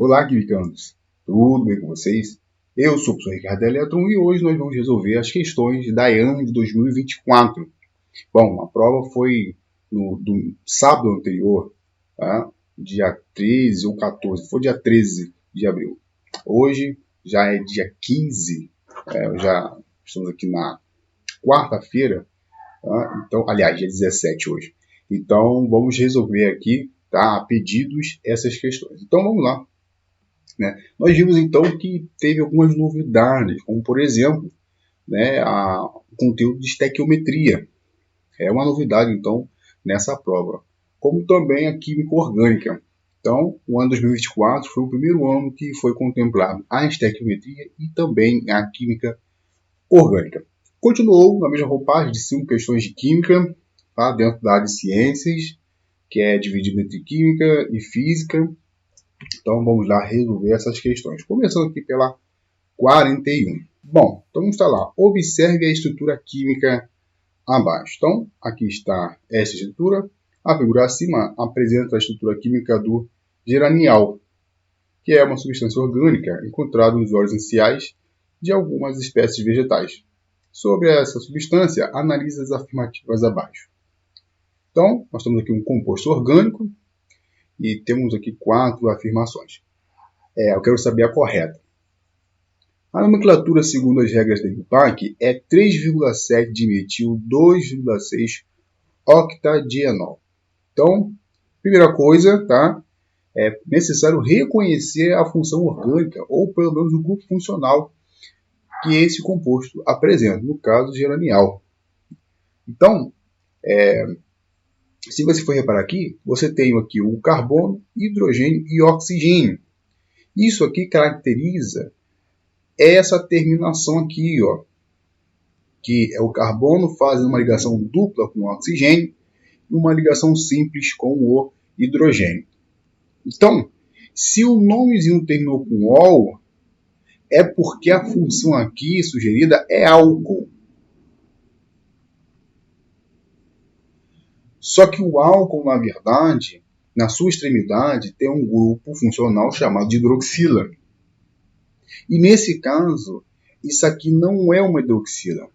Olá, quimicandos! Tudo bem com vocês? Eu sou o professor Ricardo Eletron e hoje nós vamos resolver as questões da EAN de 2024. Bom, a prova foi no sábado anterior, tá? Dia 13 ou 14, foi dia 13 de abril. Hoje já é dia 15, já estamos aqui na quarta-feira, tá? Então, aliás, dia 17 hoje. Então, vamos resolver aqui, tá? A pedidos essas questões. Então, vamos lá. Nós vimos então que teve algumas novidades, como por exemplo, o conteúdo de estequiometria. É uma novidade então nessa prova. Como também a química orgânica. Então, o ano 2024 foi o primeiro ano que foi contemplado a estequiometria e também a química orgânica. Continuou na mesma roupagem de 5 questões de química, tá? Dentro da área de ciências, que é dividida entre química e física. Então vamos lá resolver essas questões. Começando aqui pela 41. Bom, então vamos estar lá. Observe a estrutura química abaixo. Então, aqui está essa estrutura. A figura acima apresenta a estrutura química do geranial, que é uma substância orgânica encontrada nos óleos essenciais de algumas espécies vegetais. Sobre essa substância, analise as afirmativas abaixo. Então, nós temos aqui um composto orgânico, e temos aqui 4 afirmações. Eu quero saber a correta. A nomenclatura, segundo as regras da IUPAC, é 3,7 dimetil 2,6 octadienol. Então, primeira coisa, tá? É necessário reconhecer a função orgânica, ou pelo menos o grupo funcional que esse composto apresenta, no caso geranial. Então, se você for reparar aqui, você tem aqui o carbono, hidrogênio e oxigênio. Isso aqui caracteriza essa terminação aqui, ó, que é o carbono fazendo uma ligação dupla com o oxigênio e uma ligação simples com o hidrogênio. Então, se o nomezinho terminou com ol, é porque a função aqui sugerida é álcool. Só que o álcool, na verdade, na sua extremidade, tem um grupo funcional chamado de hidroxila. E nesse caso, isso aqui não é uma hidroxila.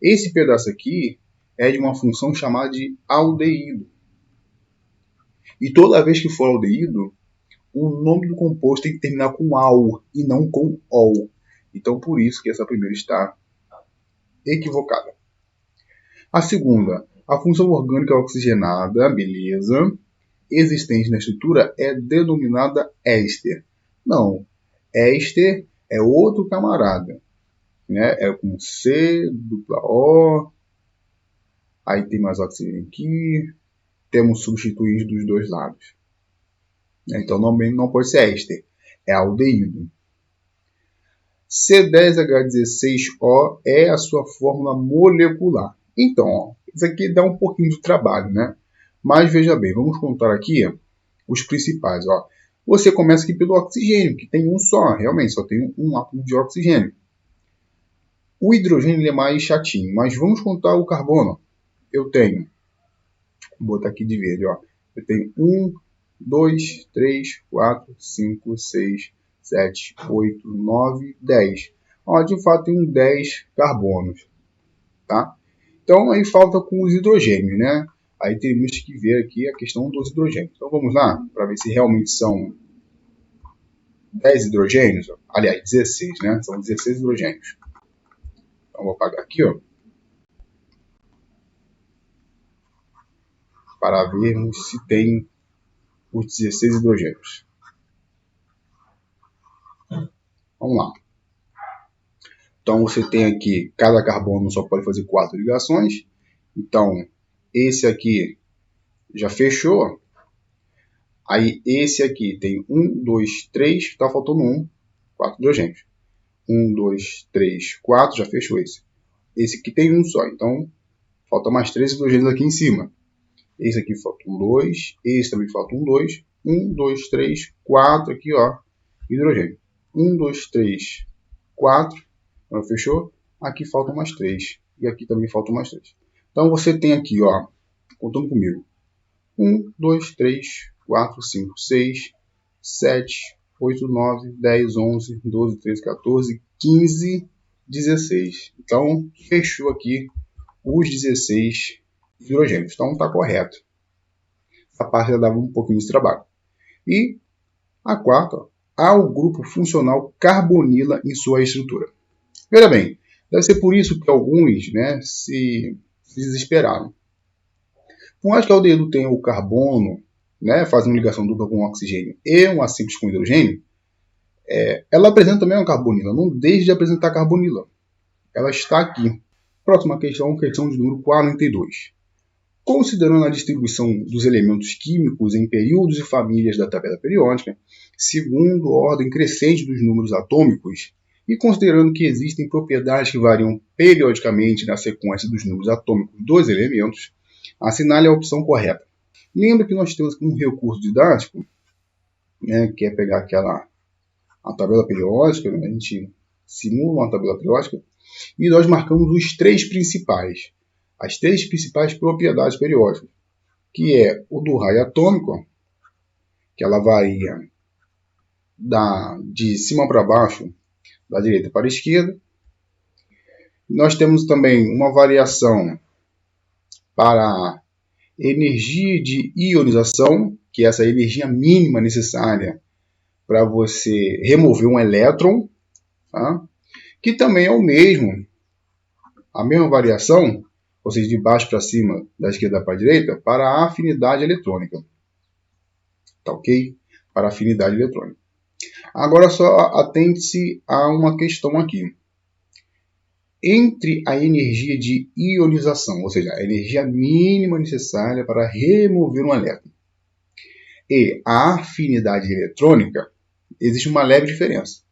Esse pedaço aqui é de uma função chamada de aldeído. E toda vez que for aldeído, o nome do composto tem que terminar com al e não com ol. Então, por isso que essa primeira está equivocada. A segunda, a função orgânica oxigenada, beleza, existente na estrutura é denominada éster. Não, éster é outro camarada. É com C, dupla O, aí tem mais oxigênio aqui, temos substituídos dos dois lados. Então não pode ser éster, é aldeído. C10H16O é a sua fórmula molecular. Então, ó, isso aqui dá um pouquinho de trabalho, né? Mas veja bem, vamos contar aqui os principais. Ó. Você começa aqui pelo oxigênio, que tem um só, realmente, só tem um átomo de oxigênio. O hidrogênio é mais chatinho, mas vamos contar o carbono. Eu tenho, vou botar aqui de verde, ó. Eu tenho 1, 2, 3, 4, 5, 6, 7, 8, 9, 10. Ó, de fato, tem 10 carbonos. Tá? Então, aí falta com os hidrogênios, né? Aí temos que ver aqui a questão dos hidrogênios. Então, vamos lá, para ver se realmente são 10 hidrogênios. Aliás, 16, né? São 16 hidrogênios. Então, vou apagar aqui, ó. Para vermos se tem os 16 hidrogênios. Vamos lá. Então, você tem aqui, cada carbono só pode fazer 4 ligações. Então, esse aqui já fechou. Aí, esse aqui tem 1, 2, 3, está faltando 1, 4 hidrogênios. 1, 2, 3, 4, já fechou esse. Esse aqui tem um só, então falta mais 3 hidrogênios aqui em cima. Esse aqui falta um 2, esse também falta um 2. 1, 2, 3, 4 aqui, ó, hidrogênio. 1, 2, 3, 4, não fechou? Aqui faltam mais 3. E aqui também faltam mais 3. Então você tem aqui, ó, contando comigo, 1, 2, 3, 4, 5, 6, 7, 8, 9, 10, 11, 12, 13, 14, 15, 16. Então, fechou aqui os 16 hidrogênios. Então, está correto. Essa parte já dava um pouquinho de trabalho. E a quarta, há o grupo funcional carbonila em sua estrutura. Veja bem, deve ser por isso que alguns, né, se desesperaram. Por mais que a aldeído tenha o carbono, né, fazendo ligação dupla com oxigênio e uma simples com hidrogênio, ela apresenta também uma carbonila. Não deixe de apresentar carbonila. Ela está aqui. Próxima questão de número 42. Considerando a distribuição dos elementos químicos em períodos e famílias da tabela periódica, segundo a ordem crescente dos números atômicos, e considerando que existem propriedades que variam periodicamente na sequência dos números atômicos dos elementos, assinale a opção correta. Lembra que nós temos um recurso didático, né, que é pegar a tabela periódica, né, a gente simula uma tabela periódica, e nós marcamos os três principais. As três principais propriedades periódicas, que é o do raio atômico, que ela varia de cima para baixo, da direita para a esquerda. Nós temos também uma variação para energia de ionização, que é essa energia mínima necessária para você remover um elétron, tá? Que também é a mesma variação, ou seja, de baixo para cima, da esquerda para a direita, para a afinidade eletrônica. Tá ok? Para a afinidade eletrônica. Agora só atente-se a uma questão aqui. Entre a energia de ionização, ou seja, a energia mínima necessária para remover um elétron, e a afinidade eletrônica, existe uma leve diferença.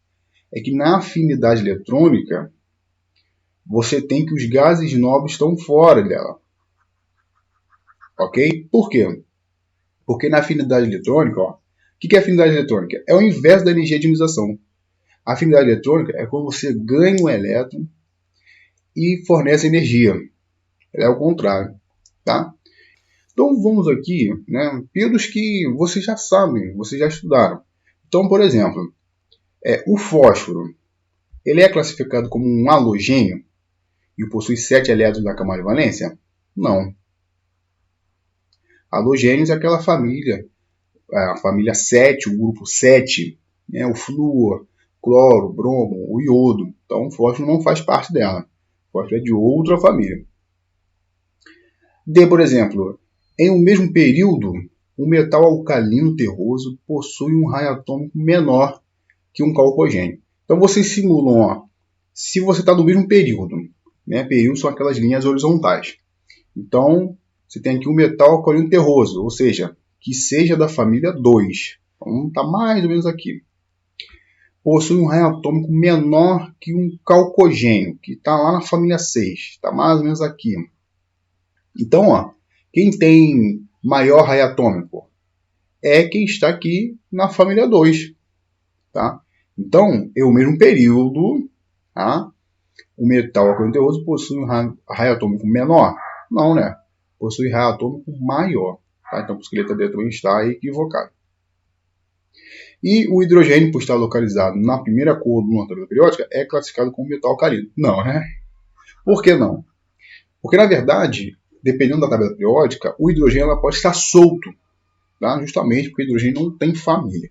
É que na afinidade eletrônica, você tem que os gases nobres estão fora dela. Ok? Por quê? Porque na afinidade eletrônica, o que é afinidade eletrônica? É o inverso da energia de ionização. A afinidade eletrônica é quando você ganha um elétron e fornece energia. É o contrário. Tá? Então vamos aqui, né, pelos que vocês já sabem, vocês já estudaram. Então, por exemplo, o fósforo, ele é classificado como um halogênio e possui 7 elétrons na camada de valência? Não. Halogênios é aquela família, a família 7, o grupo 7, né, o flúor, cloro, bromo, o iodo. Então o fósforo não faz parte dela. O fósforo é de outra família. Por exemplo, em um mesmo período, um metal alcalino terroso possui um raio atômico menor que um calcogênio. Então vocês simulam, se você está no mesmo período, né? Períodos são aquelas linhas horizontais. Então, você tem aqui um metal alcalino terroso, ou seja, que seja da família 2. Então, está mais ou menos aqui. Possui um raio atômico menor que um calcogênio, que está lá na família 6. Está mais ou menos aqui. Então, quem tem maior raio atômico é quem está aqui na família 2. Tá? Então, é o mesmo período, tá? O metal alcalino terroso possui um raio atômico menor? Não, né? Possui raio atômico maior. Tá? Então, a letra D também está equivocada. E o hidrogênio, por estar localizado na primeira coluna da tabela periódica, é classificado como metal alcalino. Não, né? Por que não? Porque, na verdade, dependendo da tabela periódica, o hidrogênio ela pode estar solto. Tá? Justamente porque o hidrogênio não tem família.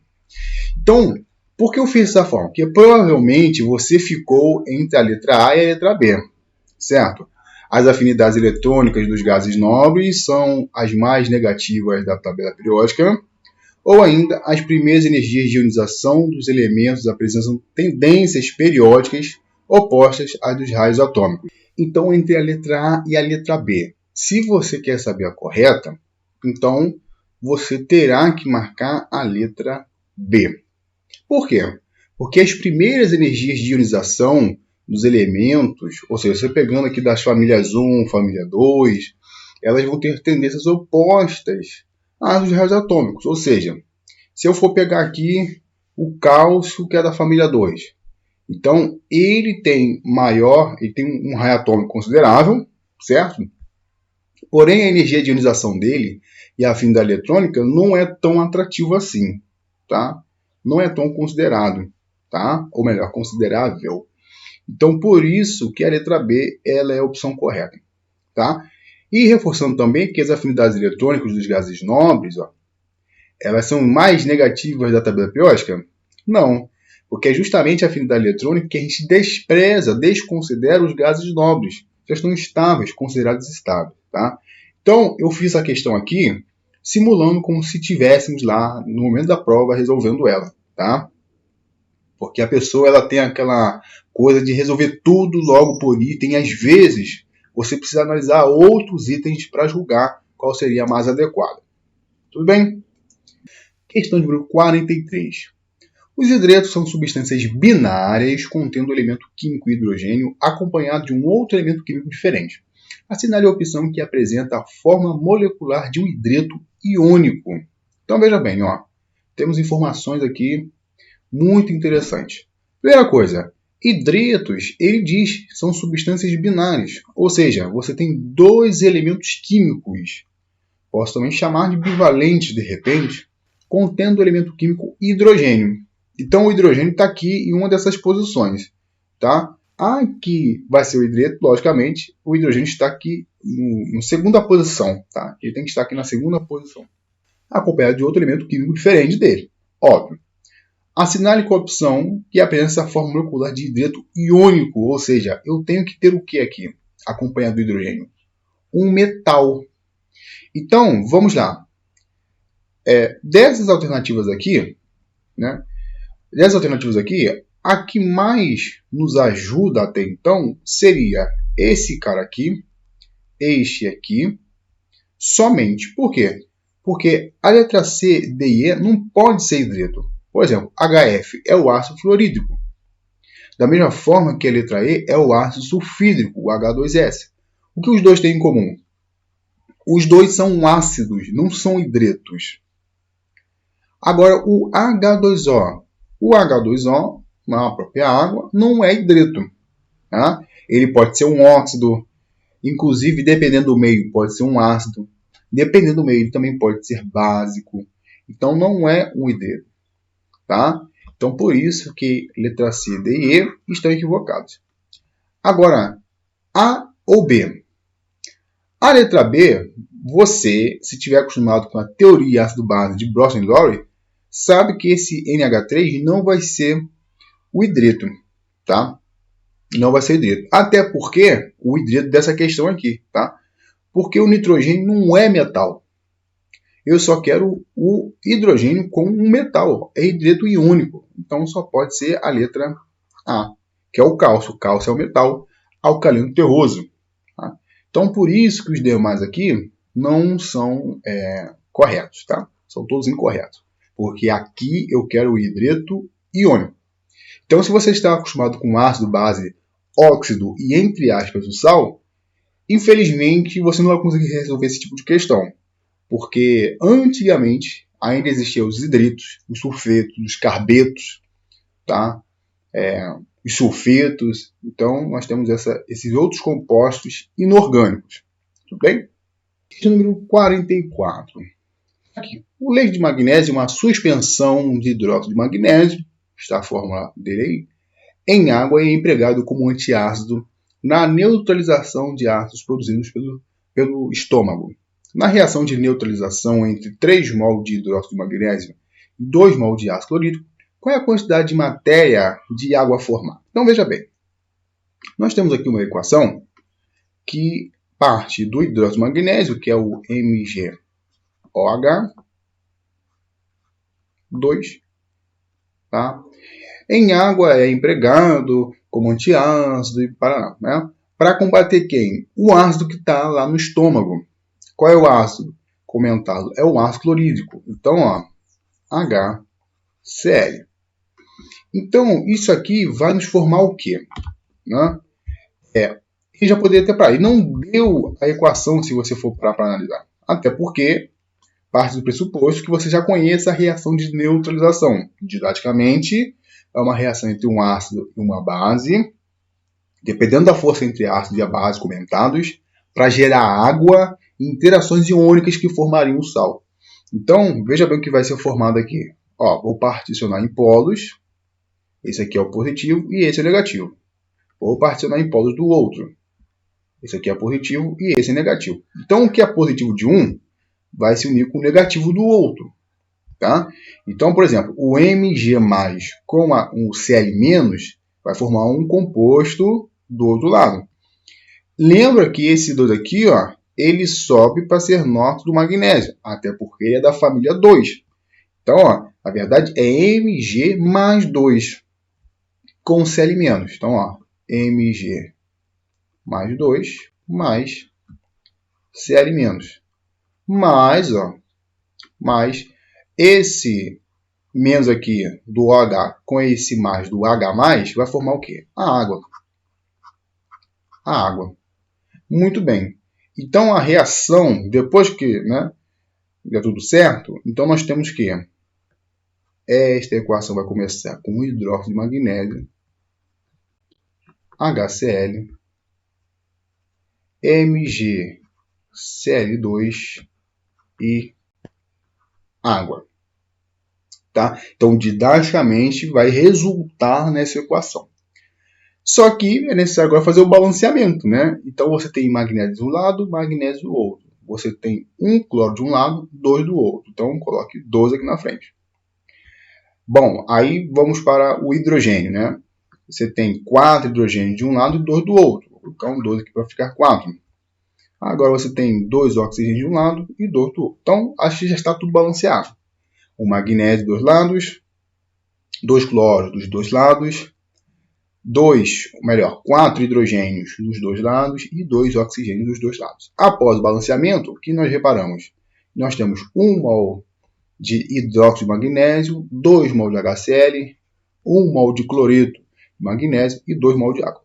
Então, por que eu fiz dessa forma? Porque provavelmente você ficou entre a letra A e a letra B, certo? As afinidades eletrônicas dos gases nobres são as mais negativas da tabela periódica, ou ainda as primeiras energias de ionização dos elementos apresentam tendências periódicas opostas às dos raios atômicos. Então, entre a letra A e a letra B, se você quer saber a correta, então você terá que marcar a letra B. Por quê? Porque as primeiras energias de ionização dos elementos, ou seja, você pegando aqui das famílias 1, família 2, elas vão ter tendências opostas às dos raios atômicos. Ou seja, se eu for pegar aqui o cálcio, que é da família 2, então ele tem um raio atômico considerável, certo? Porém, a energia de ionização dele e a afinidade eletrônica não é tão atrativa assim, tá? não é tão considerado, tá? Ou melhor, considerável. Então, por isso que a letra B ela é a opção correta, tá? E reforçando também que as afinidades eletrônicas dos gases nobres, ó, elas são mais negativas da tabela periódica? Não, porque é justamente a afinidade eletrônica que a gente despreza, desconsidera os gases nobres. Já estão estáveis, considerados estáveis, tá? Então, eu fiz a questão aqui simulando como se estivéssemos lá no momento da prova resolvendo ela, tá? Porque a pessoa ela tem aquela coisa de resolver tudo logo por item, e às vezes você precisa analisar outros itens para julgar qual seria a mais adequada. Tudo bem? Questão de número 43. Os hidretos são substâncias binárias contendo o elemento químico hidrogênio acompanhado de um outro elemento químico diferente. Assinale a opção que apresenta a forma molecular de um hidreto iônico. Então veja bem, ó, temos informações aqui muito interessantes. Primeira coisa, hidretos, ele diz, são substâncias binárias, ou seja, você tem dois elementos químicos, posso também chamar de bivalentes de repente, contendo o elemento químico hidrogênio. Então o hidrogênio está aqui em uma dessas posições, tá? Aqui vai ser o hidreto, logicamente, o hidrogênio está aqui na segunda posição, tá? Ele tem que estar aqui na segunda posição, acompanhado de outro elemento químico diferente dele, óbvio. Assinale com a opção que apresenta essa forma molecular de hidreto iônico, ou seja, eu tenho que ter o que aqui, acompanhado do hidrogênio? Um metal. Então, vamos lá. Dessas alternativas aqui, né? A que mais nos ajuda até então seria esse cara aqui, este aqui, somente. Por quê? Porque a letra C, D e E não pode ser hidreto. Por exemplo, HF é o ácido fluorídrico. Da mesma forma que a letra E é o ácido sulfídrico, o H2S. O que os dois têm em comum? Os dois são ácidos, não são hidretos. Agora, o H2O. O H2O, na própria água, não é hidreto. Tá? Ele pode ser um óxido, inclusive, dependendo do meio, pode ser um ácido. Dependendo do meio, ele também pode ser básico. Então, não é um hidreto. Tá? Então, por isso que letra C, D e E estão equivocados. Agora, A ou B? A letra B, você, se tiver acostumado com a teoria ácido-base de Bronsted e Lowry, sabe que esse NH3 não vai ser o hidreto, tá? Não vai ser hidreto. Até porque o hidreto dessa questão aqui, tá? Porque o nitrogênio não é metal. Eu só quero o hidrogênio com um metal. É hidreto iônico. Então só pode ser a letra A, que é o cálcio. O cálcio é o metal alcalino terroso. Tá? Então por isso que os demais aqui não são corretos. Tá? São todos incorretos. Porque aqui eu quero o hidreto iônico. Então se você está acostumado com ácido, base, óxido e entre aspas o sal, infelizmente você não vai conseguir resolver esse tipo de questão. Porque antigamente ainda existiam os hidretos, os sulfetos, os carbetos, tá? Os sulfetos. Então, nós temos esses outros compostos inorgânicos. Tudo bem? Questão número 44. Aqui. O leite de magnésio é uma suspensão de hidróxido de magnésio, está a fórmula dele aí, em água e é empregado como antiácido na neutralização de ácidos produzidos pelo estômago. Na reação de neutralização entre 3 mol de hidróxido de magnésio e 2 mol de ácido clorídrico, qual é a quantidade de matéria de água formada? Então veja bem, nós temos aqui uma equação que parte do hidróxido de magnésio, que é o MgOH2, tá? Em água é empregado como antiácido e né? Para combater quem? O ácido que está lá no estômago. Qual é o ácido comentado? É o ácido clorídrico. Então, ó, HCl. Então, isso aqui vai nos formar o quê? Né? E já poderia ter para aí. Não deu a equação se você for para analisar. Até porque parte do pressuposto que você já conheça a reação de neutralização. Didaticamente, é uma reação entre um ácido e uma base, dependendo da força entre ácido e a base comentados, para gerar água e interações iônicas que formariam o sal. Então, veja bem o que vai ser formado aqui. Ó, vou particionar em polos. Esse aqui é o positivo e esse é o negativo. Vou particionar em polos do outro. Esse aqui é positivo e esse é negativo. Então, o que é positivo de um vai se unir com o negativo do outro. Tá? Então, por exemplo, o Mg+ com o Cl- vai formar um composto do outro lado. Lembra que esse 2 aqui, ó, ele sobe para ser nórdito do magnésio, até porque ele é da família 2. Então, ó, a verdade é Mg mais 2 com Cl-. Então, ó, Mg mais 2 mais Cl-. Mais esse menos aqui do OH com esse mais do H+, vai formar o quê? A água. A água. Muito bem. Então, a reação, depois que der tudo certo, então nós temos que esta equação vai começar com hidróxido de magnésio, HCl, MgCl2 e água. Tá? Então, didaticamente, vai resultar nessa equação. Só que é necessário agora fazer o balanceamento, né? Então, você tem magnésio de um lado, magnésio do outro. Você tem um cloro de um lado, 2 do outro. Então, coloque 2 aqui na frente. Bom, aí vamos para o hidrogênio, né? Você tem 4 hidrogênios de um lado e 2 do outro. Vou colocar um 2 aqui para ficar 4. Agora você tem 2 oxigênios de um lado e 2 do outro. Então, acho que já está tudo balanceado. O magnésio dos dois lados, 2 cloros dos dois lados, 4 hidrogênios dos dois lados e 2 oxigênios dos dois lados. Após o balanceamento, o que nós reparamos? Nós temos 1 mol de hidróxido de magnésio, 2 mol de HCl, 1 mol de cloreto de magnésio e 2 mol de água.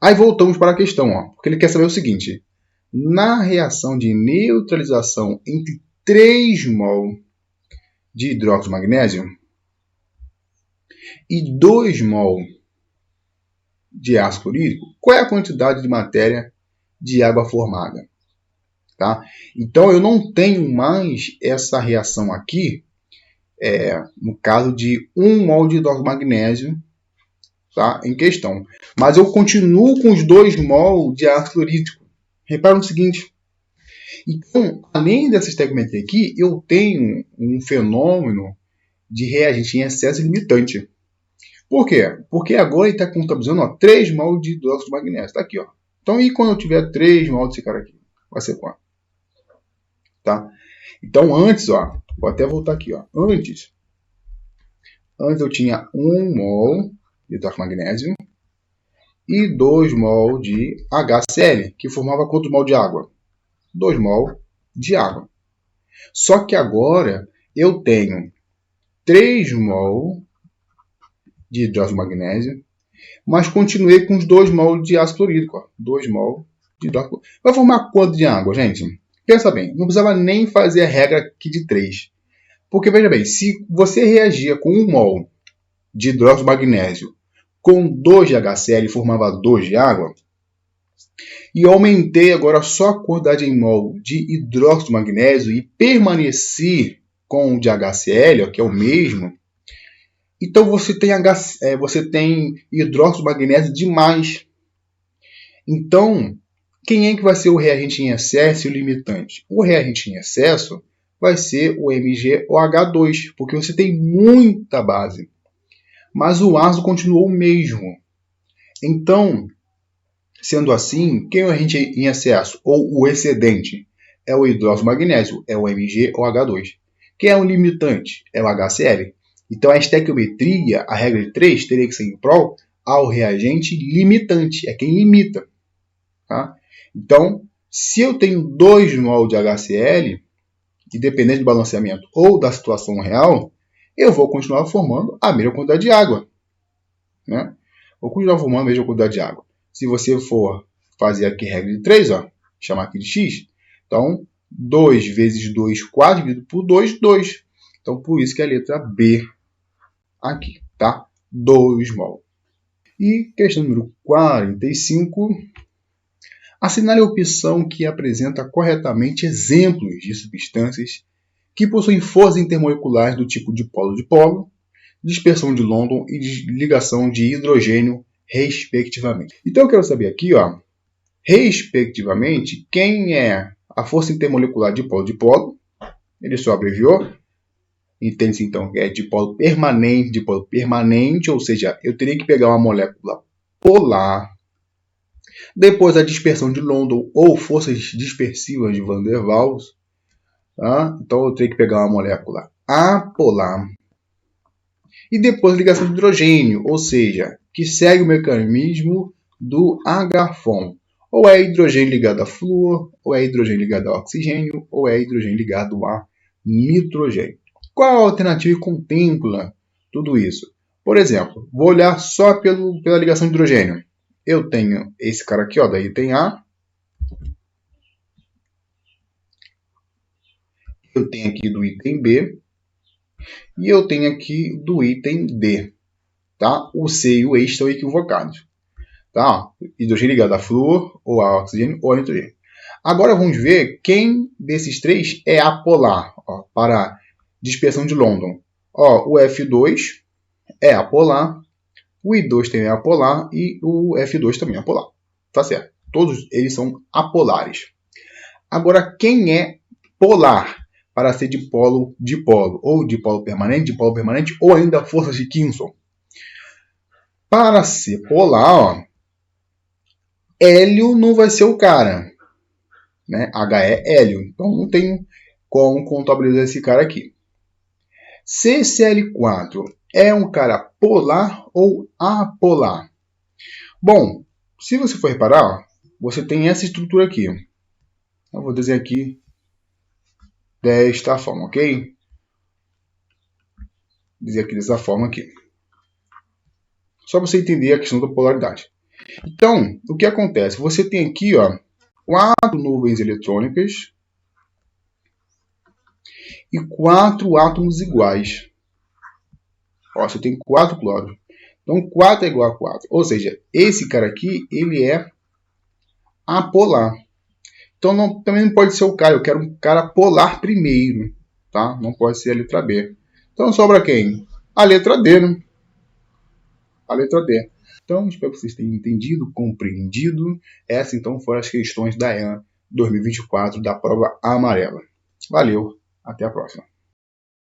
Aí voltamos para a questão, ó, porque ele quer saber o seguinte. Na reação de neutralização entre 3 mol de hidróxido de magnésio e 2 mol de ácido clorídrico, qual é a quantidade de matéria de água formada? Tá? Então, eu não tenho mais essa reação aqui, no caso de 1 mol de hidróxido de magnésio, tá, em questão. Mas eu continuo com os 2 mol de ácido clorídrico. Repara no seguinte. Então, além dessa estequiometria aqui, eu tenho um fenômeno de reagente em excesso limitante. Por quê? Porque agora ele está contabilizando 3 mol de hidróxido de magnésio. Está aqui. Ó. Então, e quando eu tiver 3 mol desse cara aqui? Vai ser quanto? Tá? Então, antes, ó, vou até voltar aqui. Ó. Antes eu tinha 1 mol de hidróxido de magnésio e 2 mol de HCl, que formava quanto mol de água? 2 mol de água. Só que agora eu tenho 3 mol de hidróxido de magnésio, mas continuei com os 2 mol de ácido clorídrico. Ó. 2 mol de hidróxido. Vai formar quanto de água, gente? Pensa bem, não precisava nem fazer a regra aqui de 3. Porque, veja bem, se você reagia com 1 mol de hidróxido de magnésio com 2 de HCl e formava 2 de água, e eu aumentei agora só a quantidade em mol de hidróxido de magnésio e permaneci com o de HCl, que é o mesmo, então você tem hidróxido de magnésio demais. Então, quem é que vai ser o reagente em excesso e o limitante? O reagente em excesso vai ser o MgOH2, porque você tem muita base. Mas o ácido continuou o mesmo. Então, sendo assim, quem é o reagente em excesso ou o excedente? É o hidróxido de magnésio, é o MgOH2. Quem é o limitante? É o HCl. Então, a estequiometria, a regra de 3, teria que ser em prol ao reagente limitante. É quem limita. Tá? Então, se eu tenho 2 mol de HCl, independente do balanceamento ou da situação real, eu vou continuar formando a mesma quantidade de água. Né? Vou continuar formando a mesma quantidade de água. Se você for fazer aqui a regra de 3, ó, chamar aqui de x, então 2 vezes 2, 4, dividido por 2, 2. Então, por isso que é a letra B aqui, tá? 2 mol. E questão número 45. Assinale a opção que apresenta corretamente exemplos de substâncias que possuem forças intermoleculares do tipo dipolo-dipolo, dispersão de London e ligação de hidrogênio, respectivamente. Então eu quero saber aqui, ó, respectivamente, quem é a força intermolecular dipolo-dipolo, ele só abreviou, entende-se então que é dipolo permanente, ou seja, eu teria que pegar uma molécula polar, depois a dispersão de London ou forças dispersivas de Van der Waals, tá? Então eu teria que pegar uma molécula apolar, e depois ligação de hidrogênio, ou seja, que segue o mecanismo do H-FON. Ou é hidrogênio ligado a flúor, ou é hidrogênio ligado a oxigênio, ou é hidrogênio ligado a nitrogênio. Qual a alternativa que contempla tudo isso? Por exemplo, vou olhar só pela ligação de hidrogênio. Eu tenho esse cara aqui, ó, da item A. Eu tenho aqui do item B. E eu tenho aqui do item D. Tá? O C e o E estão equivocados. Tá? Hidrogênio ligado a flúor, ou a oxigênio, ou a nitrogênio. Agora vamos ver quem desses três é apolar, ó, para dispersão de London. Ó, o F2 é apolar, o I2 também é apolar e o F2 também é apolar. Tá certo? Todos eles são apolares. Agora, quem é polar para ser dipolo-dipolo, ou dipolo permanente, ou ainda forças de Kinson? Para ser polar, ó, hélio não vai ser o cara, né? He hélio, então não tem como contabilizar esse cara aqui. CCl4 é um cara polar ou apolar? Bom, se você for reparar, ó, você tem essa estrutura aqui. Eu vou desenhar aqui desta forma, ok? Dizer aqui dessa forma aqui. Só para você entender a questão da polaridade. Então, o que acontece? Você tem aqui, ó, 4 nuvens eletrônicas e 4 átomos iguais. Ó, você tem 4 cloros. Então, 4 é igual a 4. Ou seja, esse cara aqui, ele é apolar. Então, também não pode ser o cara. Eu quero um cara polar primeiro. Tá? Não pode ser a letra B. Então, sobra quem? A letra D, né? A letra D. Então, espero que vocês tenham entendido, compreendido. Essas, então, foram as questões da EAN 2024 da prova amarela. Valeu, até a próxima.